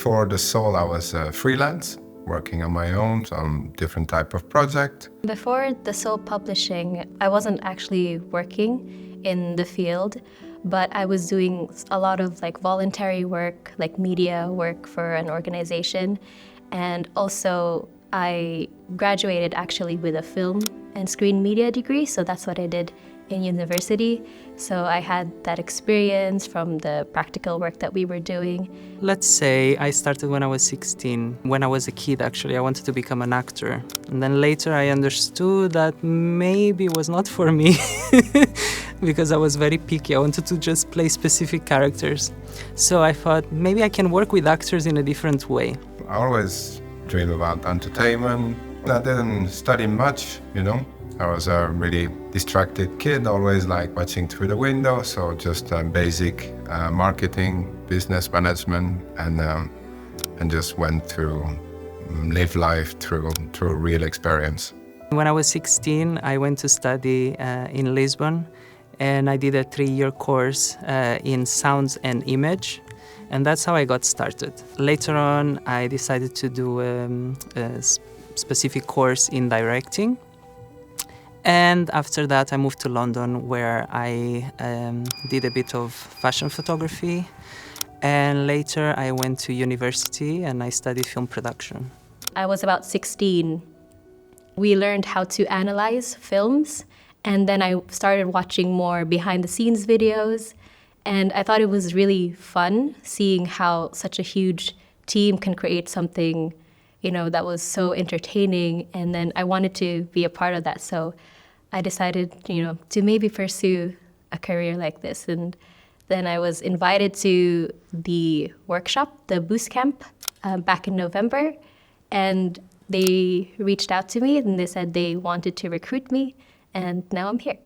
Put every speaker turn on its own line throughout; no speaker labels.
before TheSoul, I was freelance, working on my own on different type of project.
Before TheSoul Publishing, I wasn't actually working in the field, but I was doing a lot of voluntary work, like media work for an organization. And also I graduated actually with a film and screen media degree, so that's what I did in university. So I had that experience from the practical work that we were doing.
Let's say I started when I was 16. When I was a kid, actually, I wanted to become an actor. And then later I understood that maybe it was not for me because I was very picky. I wanted to just play specific characters. So I thought maybe I can work with actors in a different way.
I always dream about entertainment. I didn't study much, I was a really distracted kid, always watching through the window, so just basic marketing, business management, and just went through, live life through real experience.
When I was 16, I went to study in Lisbon, and I did a 3-year course in sounds and image, and that's how I got started. Later on, I decided to do a specific course in directing. And after that, I moved to London, where I did a bit of fashion photography. And later, I went to university and I studied film production.
I was about 16. We learned how to analyze films, and then I started watching more behind-the-scenes videos. And I thought it was really fun seeing how such a huge team can create something, that was so entertaining. And then I wanted to be a part of that. So I decided, to maybe pursue a career like this. And then I was invited to the workshop, the boost camp, back in November. And they reached out to me and they said they wanted to recruit me. And now I'm here.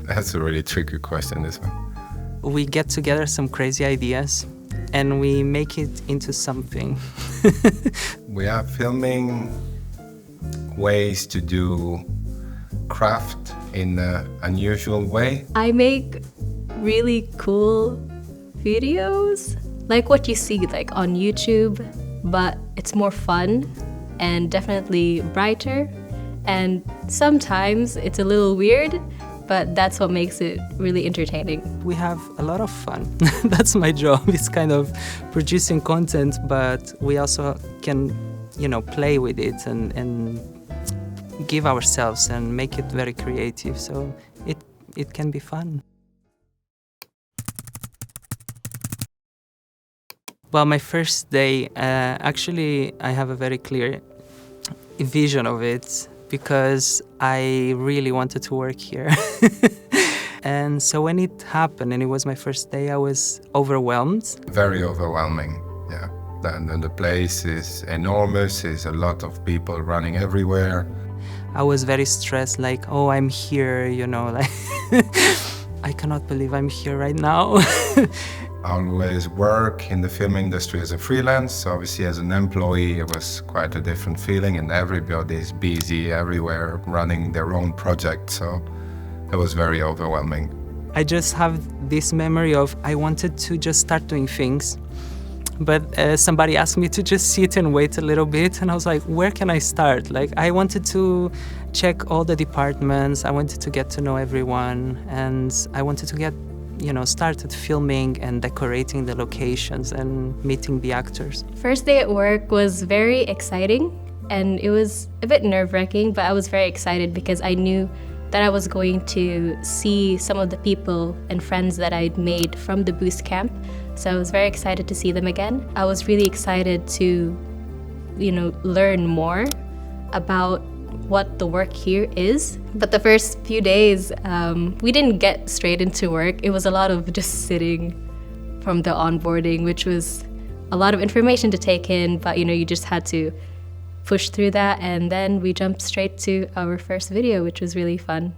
That's a really tricky question, this one.
We get together some crazy ideas and we make it into something.
We are filming ways to do craft in an unusual way.
I make really cool videos, like what you see on YouTube, but it's more fun and definitely brighter. And sometimes it's a little weird, but that's what makes it really entertaining.
We have a lot of fun. That's my job. It's kind of producing content, but we also can, play with it and give ourselves and make it very creative. So it can be fun. Well, my first day, actually, I have a very clear vision of it, because I really wanted to work here. And so when it happened and it was my first day, I was overwhelmed.
Very overwhelming, yeah. The place is enormous, there's a lot of people running everywhere.
I was very stressed, I'm here, I cannot believe I'm here right now.
I always work in the film industry as a freelance, so obviously as an employee it was quite a different feeling, and everybody's busy everywhere running their own project, so it was very overwhelming.
I just have this memory of I wanted to just start doing things, but somebody asked me to just sit and wait a little bit, and I was like, where can I start? I wanted to check all the departments, I wanted to get to know everyone, and I wanted to get started filming and decorating the locations and meeting the actors.
First day at work was very exciting, and it was a bit nerve-wracking, but I was very excited because I knew that I was going to see some of the people and friends that I'd made from the boost camp. So I was very excited to see them again. I was really excited to, learn more about what the work here is. But the first few days, we didn't get straight into work. It was a lot of just sitting from the onboarding, which was a lot of information to take in, but you just had to push through that. And then we jumped straight to our first video, which was really fun.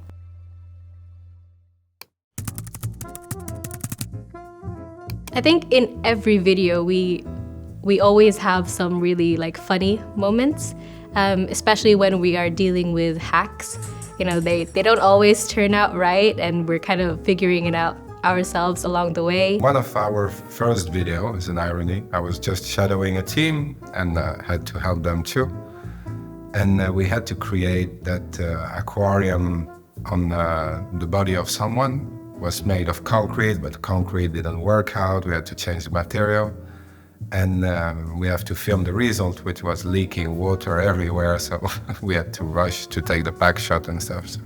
I think in every video, we always have some really funny moments. Especially when we are dealing with hacks. They don't always turn out right, and we're kind of figuring it out ourselves along the way.
One of our first videos is an irony. I was just shadowing a team and had to help them too. And we had to create that aquarium on the body of someone. It was made of concrete, but the concrete didn't work out. We had to change the material. And we have to film the result, which was leaking water everywhere. So we had to rush to take the back shot and stuff. So.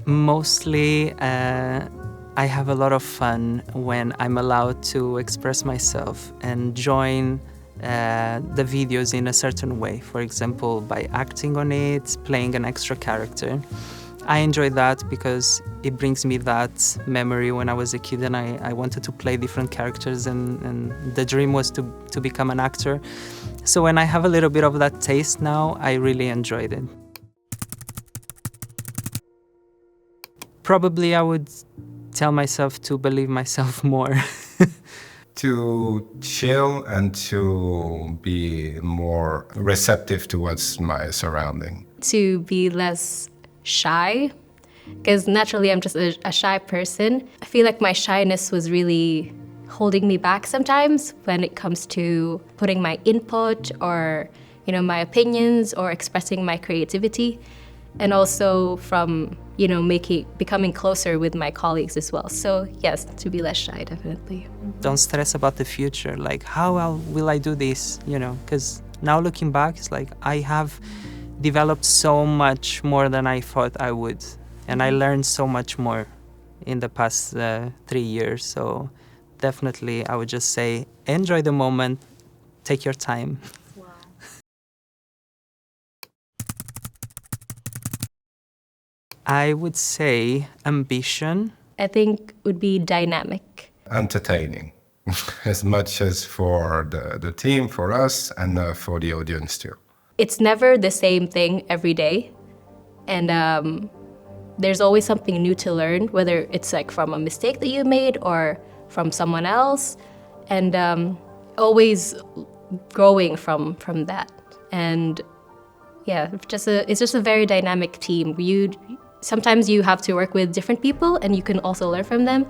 Mostly, I have a lot of fun when I'm allowed to express myself and join the videos in a certain way. For example, by acting on it, playing an extra character. I enjoy that because it brings me that memory when I was a kid and I wanted to play different characters and the dream was to become an actor. So when I have a little bit of that taste now, I really enjoyed it. Probably I would tell myself to believe myself more.
To chill and to be more receptive towards my surrounding.
To be less shy, because naturally I'm just a shy person. I feel like my shyness was really holding me back sometimes when it comes to putting my input or, my opinions or expressing my creativity, and also from, becoming closer with my colleagues as well. So yes, to be less shy, definitely.
Don't stress about the future, like how will I do this, because now looking back, it's like I have developed so much more than I thought I would. And I learned so much more in the past 3 years. So definitely I would just say, enjoy the moment, take your time.
Wow.
I would say ambition.
I think would be dynamic.
Entertaining, as much as for the team, for us, and for the audience too.
It's never the same thing every day. And there's always something new to learn, whether it's like from a mistake that you made or from someone else. And always growing from that. And yeah, it's just a very dynamic team. Sometimes you have to work with different people and you can also learn from them.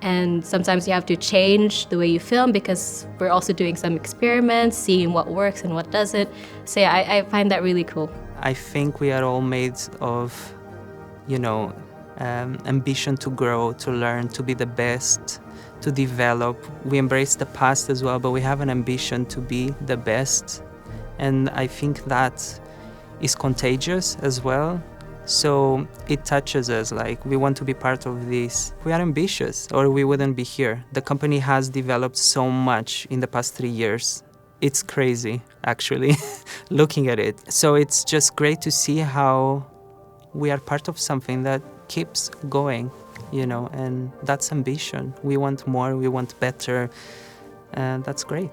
And sometimes you have to change the way you film because we're also doing some experiments, seeing what works and what doesn't. So yeah, I find that really cool.
I think we are all made of, ambition to grow, to learn, to be the best, to develop. We embrace the past as well, but we have an ambition to be the best. And I think that is contagious as well. So it touches us, like we want to be part of this. We are ambitious or we wouldn't be here. The company has developed so much in the past 3 years. It's crazy, actually, looking at it. So it's just great to see how we are part of something that keeps going, and that's ambition. We want more, we want better, and that's great.